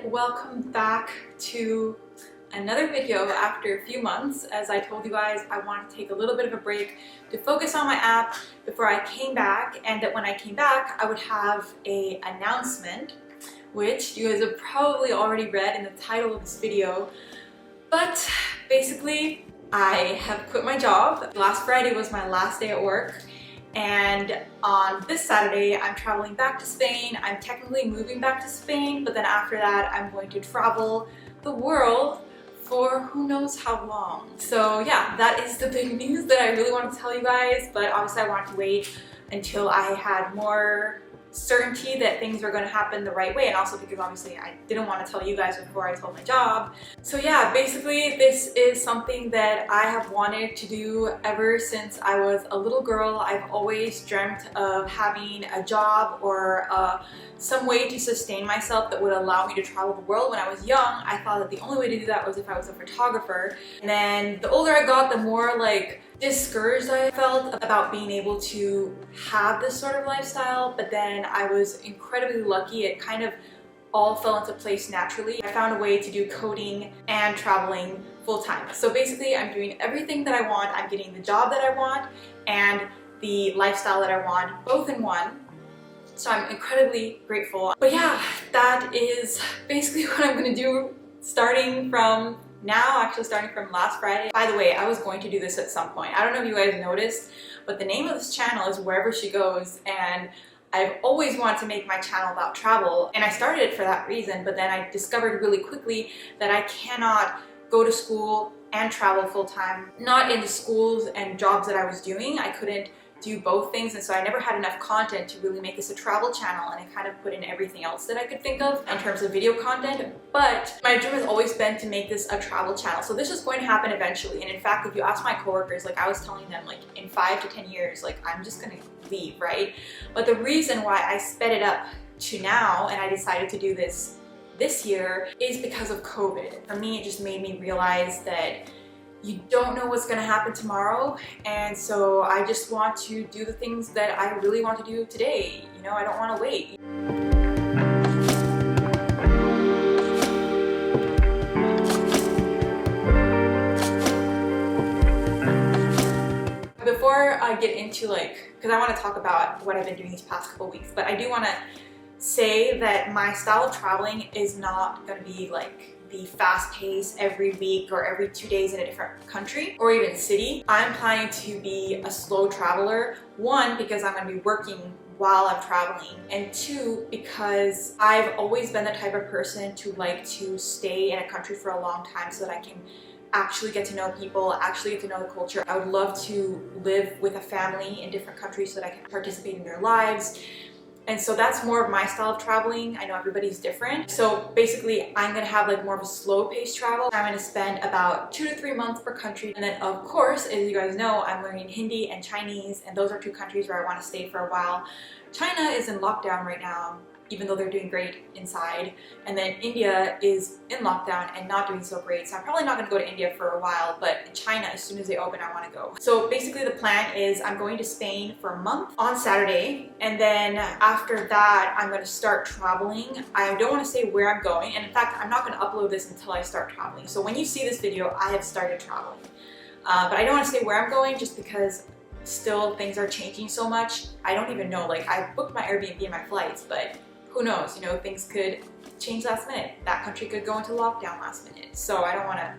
welcome back to another video after a few months. As I told you guys, I wanted to take a little bit of a break to focus on my app before I came back, and that when I came back I would have an announcement, which you guys have probably already read in the title of this video. But basically I have quit my job. Last Friday was my last day at work, and on this Saturday I'm traveling back to Spain. I'm technically moving back to Spain, but then after that I'm going to travel the world for who knows how long. So yeah, that is the big news that I really want to tell you guys, but obviously I wanted to wait until I had more certainty that things were going to happen the right way, and also because obviously I didn't want to tell you guys before I told my job. So yeah, basically this is something that I have wanted to do ever since I was a little girl. I've always dreamt of having a job or some way to sustain myself that would allow me to travel the world. When I was young, I thought that the only way to do that was if I was a photographer, and then the older I got, the more like discouraged I felt about being able to have this sort of lifestyle. But then I was incredibly lucky. It kind of all fell into place naturally. I found a way to do coding and traveling full-time. So basically I'm doing everything that I want. I'm getting the job that I want and the lifestyle that I want, both in one. So I'm incredibly grateful. But yeah, that is basically what I'm gonna do starting from now, actually starting from last Friday. By the way, I was going to do this at some point. I don't know if you guys noticed, but the name of this channel is Wherever She Goes, and I've always wanted to make my channel about travel, and I started it for that reason, but then I discovered really quickly that I cannot go to school and travel full-time. Not in the schools and jobs that I was doing. I couldn't do both things, and so I never had enough content to really make this a travel channel, and I kind of put in everything else that I could think of in terms of video content. But my dream has always been to make this a travel channel, so this is going to happen eventually. And in fact, if you ask my coworkers, like I was telling them, like in 5 to 10 years, like I'm just gonna leave, right? But the reason why I sped it up to now and I decided to do this year is because of COVID. For me, it just made me realize that you don't know what's going to happen tomorrow, and so I just want to do the things that I really want to do today. You know, I don't want to wait. Before I get into because I want to talk about what I've been doing these past couple weeks, but I do want to say that my style of traveling is not going to be like the fast pace every week or every 2 days in a different country or even city. I'm planning to be a slow traveler. One, because I'm going to be working while I'm traveling, and two, because I've always been the type of person to like to stay in a country for a long time so that I can actually get to know people, actually get to know the culture. I would love to live with a family in different countries so that I can participate in their lives. And so that's more of my style of traveling. I know everybody's different. So basically I'm gonna have like more of a slow paced travel. I'm gonna spend about 2 to 3 months per country. And then of course, as you guys know, I'm learning Hindi and Chinese, and those are 2 countries where I wanna stay for a while. China is in lockdown right now, even though they're doing great inside. And then India is in lockdown and not doing so great. So I'm probably not gonna go to India for a while, but China, as soon as they open, I wanna go. So basically the plan is I'm going to Spain for a month on Saturday. And then after that, I'm gonna start traveling. I don't wanna say where I'm going. And in fact, I'm not gonna upload this until I start traveling. So when you see this video, I have started traveling. But I don't wanna say where I'm going just because still things are changing so much. I don't even know, like I booked my Airbnb and my flights, but who knows, you know, things could change last minute. That country could go into lockdown last minute. So I don't want to,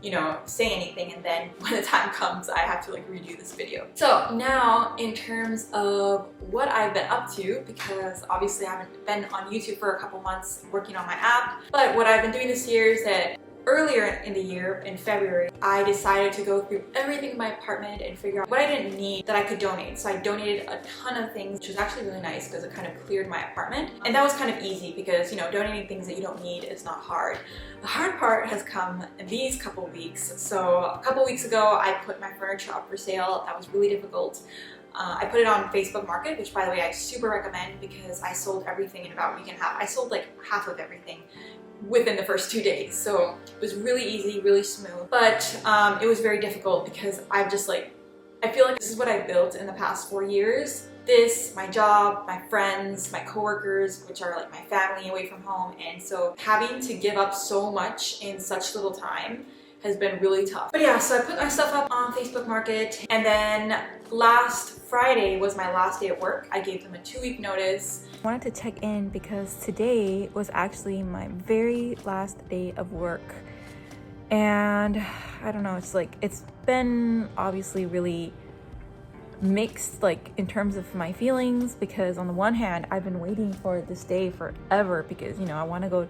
you know, say anything and then when the time comes I have to like redo this video. So now in terms of what I've been up to, because obviously I haven't been on YouTube for a couple months working on my app, but what I've been doing this year is that earlier in the year, in February, I decided to go through everything in my apartment and figure out what I didn't need that I could donate. So I donated a ton of things, which was actually really nice because it kind of cleared my apartment. And that was kind of easy because, you know, donating things that you don't need is not hard. The hard part has come in these couple weeks. So a couple weeks ago, I put my furniture up for sale. That was really difficult. I put it on Facebook Market, which by the way, I super recommend because I sold everything in about a week and a half. I sold like half of everything within the first 2 days. So it was really easy, really smooth. But it was very difficult because I've just like, I feel like this is what I built in the past 4 years. this, my job, my friends, my coworkers, which are like my family away from home. And so having to give up so much in such little time has been really tough. But yeah, so I put my stuff up on Facebook Market, and then last Friday was my last day at work. I gave them a 2-week notice. I wanted to check in because today was actually my very last day of work. And I don't know, it's been obviously really mixed, like in terms of my feelings, because on the one hand I've been waiting for this day forever because, you know, I want to go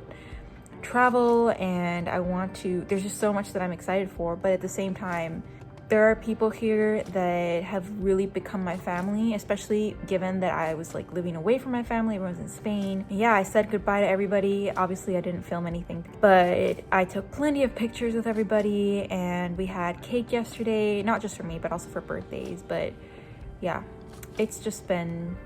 travel and there's just so much that I'm excited for. But at the same time, there are people here that have really become my family, especially given that I was like living away from my family. Everyone's in Spain. Yeah, I said goodbye to everybody. Obviously I didn't film anything, but I took plenty of pictures with everybody, and we had cake yesterday, not just for me but also for birthdays. But yeah, it's just been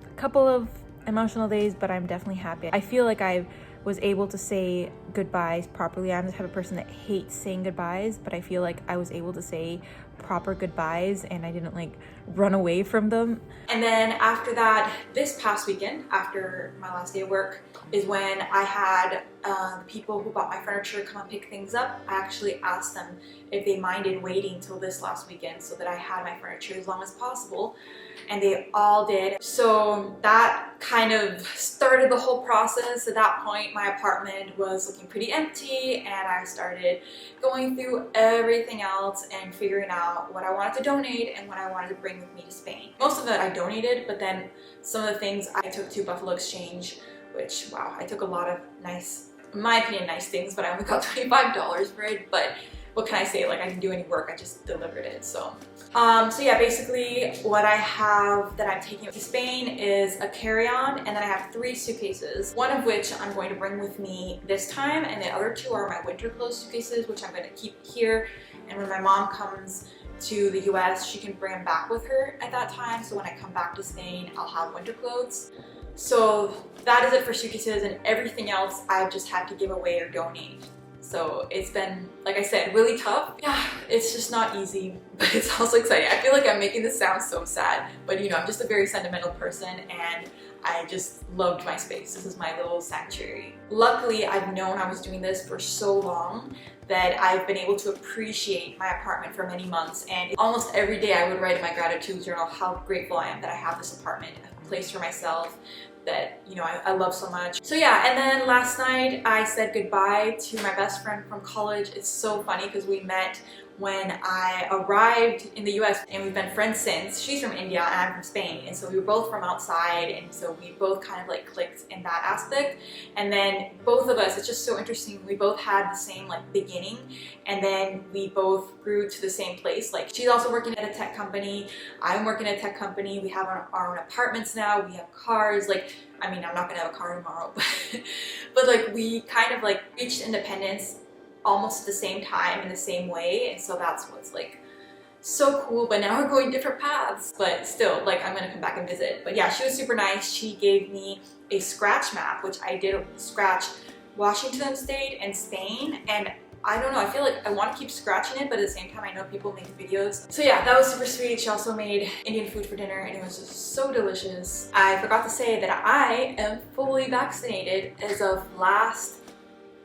a couple of emotional days, but I'm definitely happy. I feel like I was able to say goodbyes properly. I'm the type of person that hates saying goodbyes, but I feel like I was able to say proper goodbyes and I didn't like run away from them. And then after that, this past weekend, after my last day of work, is when I had the people who bought my furniture come and pick things up. I actually asked them if they minded waiting till this last weekend so that I had my furniture as long as possible, and they all did. So that kind of started the whole process. At that point, my apartment was looking pretty empty, and I started going through everything else and figuring out what I wanted to donate and what I wanted to bring with me to Spain. Most of it I donated, but then some of the things I took to Buffalo Exchange, which, wow, I took a lot of nice, in my opinion, nice things, but I only got $25 for it. But what can I say? Like, I didn't do any work, I just delivered it. So yeah, basically what I have that I'm taking to Spain is a carry-on, and then I have 3 suitcases, one of which I'm going to bring with me this time, and the other 2 are my winter clothes suitcases, which I'm going to keep here. And when my mom comes to the US, she can bring them back with her at that time. So when I come back to Spain, I'll have winter clothes. So that is it for suitcases, and everything else I've just had to give away or donate. So it's been, like I said, really tough. Yeah, it's just not easy, but it's also exciting. I feel like I'm making this sound so sad, but you know, I'm just a very sentimental person, and I just loved my space. This is my little sanctuary. Luckily, I've known I was doing this for so long that I've been able to appreciate my apartment for many months, and almost every day I would write in my gratitude journal how grateful I am that I have this apartment, a place for myself that, you know, I love so much. So yeah, and then last night I said goodbye to my best friend from college. It's so funny because we met when I arrived in the US, and we've been friends since. She's from India and I'm from Spain, and so we were both from outside, and so we both kind of like clicked in that aspect. And then both of us, it's just so interesting, we both had the same like beginning, and then we both grew to the same place. Like, she's also working at a tech company, I'm working at a tech company, we have our own apartments now, we have cars. Like, I mean, I'm not gonna have a car tomorrow, but like, we kind of like reached independence almost at the same time in the same way, and so that's what's like so cool. But now we're going different paths, but still, like, I'm gonna come back and visit. But yeah, she was super nice. She gave me a scratch map, which I did scratch Washington State and Spain, and I don't know, I feel like I want to keep scratching it, but at the same time I know people make videos. So yeah, that was super sweet. She also made Indian food for dinner, and it was just so delicious. I forgot to say that I am fully vaccinated as of last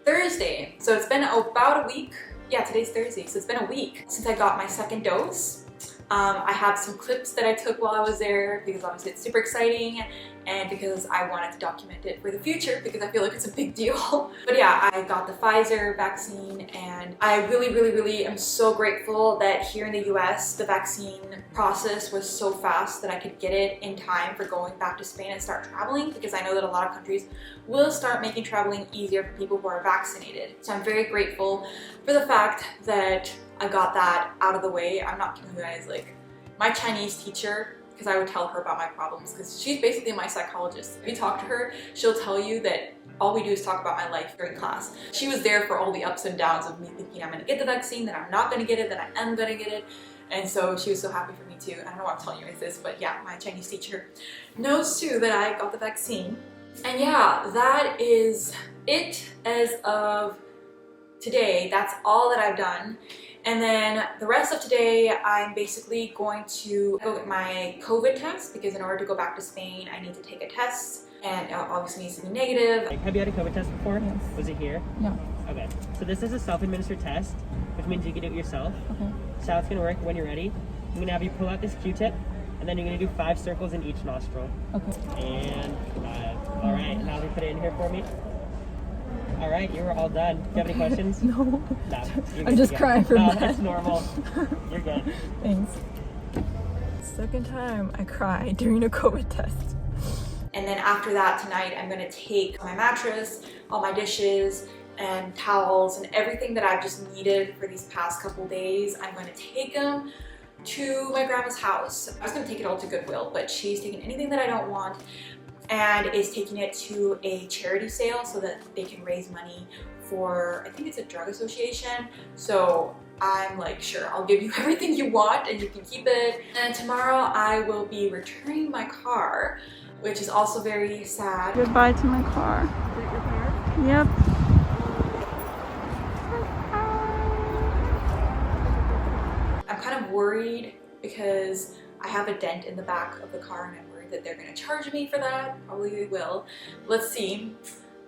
Thursday. So it's been about a week. Yeah, today's Thursday, so it's been a week since I got my 2nd dose. I have some clips that I took while I was there because obviously it's super exciting, and because I wanted to document it for the future because I feel like it's a big deal. But yeah, I got the Pfizer vaccine, and I really am so grateful that here in the US the vaccine process was so fast that I could get it in time for going back to Spain and start traveling, because I know that a lot of countries will start making traveling easier for people who are vaccinated. So I'm very grateful for the fact that I got that out of the way. I'm not kidding you guys, like, my Chinese teacher, because I would tell her about my problems, because she's basically my psychologist. If you talk to her, she'll tell you that all we do is talk about my life during class. She was there for all the ups and downs of me thinking I'm gonna get the vaccine, then I'm not gonna get it, then I am gonna get it. And so she was so happy for me too. I don't know why I'm telling you guys this, but yeah, my Chinese teacher knows too that I got the vaccine. And yeah, that is it as of today. That's all that I've done. And then the rest of today, I'm basically going to go get my COVID test because in order to go back to Spain, I need to take a test and it obviously needs to be negative. Have you had a COVID test before? Yes. Was it here? No. Okay. So this is a self-administered test, which means you can do it yourself. Okay. So how it's gonna work when you're ready, I'm gonna have you pull out this Q-tip, and then you're gonna do 5 circles in each nostril. Okay. And 5. All right. Now put it in here for me. All right, you were all done. Do you have any questions? No. No. You're I'm good just to go. crying from No, that. that's normal. You're good. Thanks. Second time I cried during a COVID test. And then after that tonight, I'm gonna take my mattress, all my dishes, and towels, and everything that I've just needed for these past couple days. I'm gonna take them to my grandma's house. I was gonna take it all to Goodwill, but she's taking anything that I don't want and is taking it to a charity sale so that they can raise money for, I think it's a drug association. So I'm like, sure, I'll give you everything you want and you can keep it. And tomorrow I will be returning my car, which is also very sad. Goodbye to my car. Is that your car? Yep. I'm kind of worried because I have a dent in the back of the car and I'm worried that they're gonna charge me for that. Probably they will. Let's see.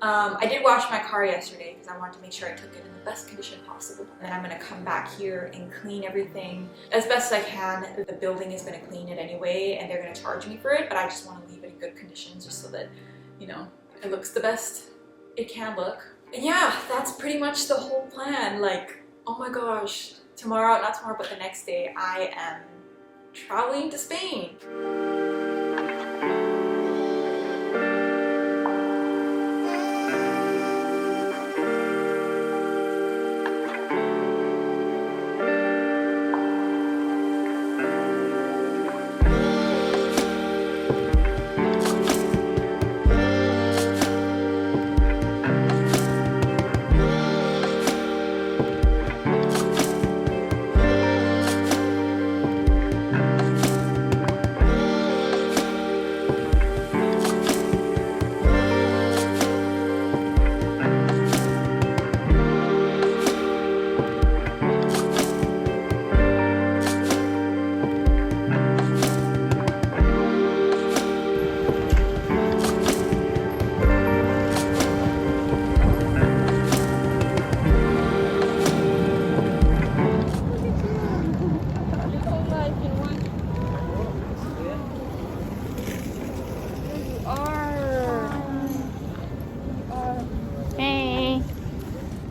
I did wash my car yesterday because I wanted to make sure I took it in the best condition possible. And then I'm gonna come back here and clean everything as best as I can. The building is gonna clean it anyway and they're gonna charge me for it, but I just wanna leave it in good conditions just so that, you know, it looks the best it can look. And yeah, that's pretty much the whole plan. Like, oh my gosh, tomorrow, not tomorrow, but the next day, I am traveling to Spain.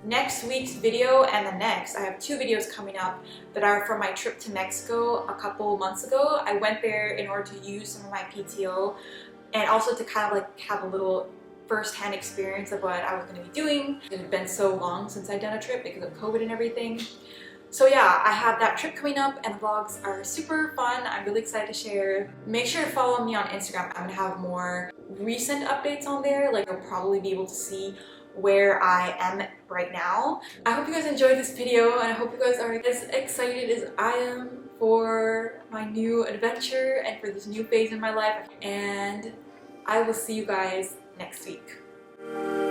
Next week's video and the next, I have 2 videos coming up that are from my trip to Mexico a couple months ago. I went there in order to use some of my PTO and also to kind of like have a little first-hand experience of what I was going to be doing. It had been so long since I'd done a trip because of COVID and everything. So yeah, I have that trip coming up and the vlogs are super fun. I'm really excited to share. Make sure to follow me on Instagram. I'm gonna have more recent updates on there. Like you'll probably be able to see where I am right now. I hope you guys enjoyed this video and I hope you guys are as excited as I am for my new adventure and for this new phase in my life. And I will see you guys next week.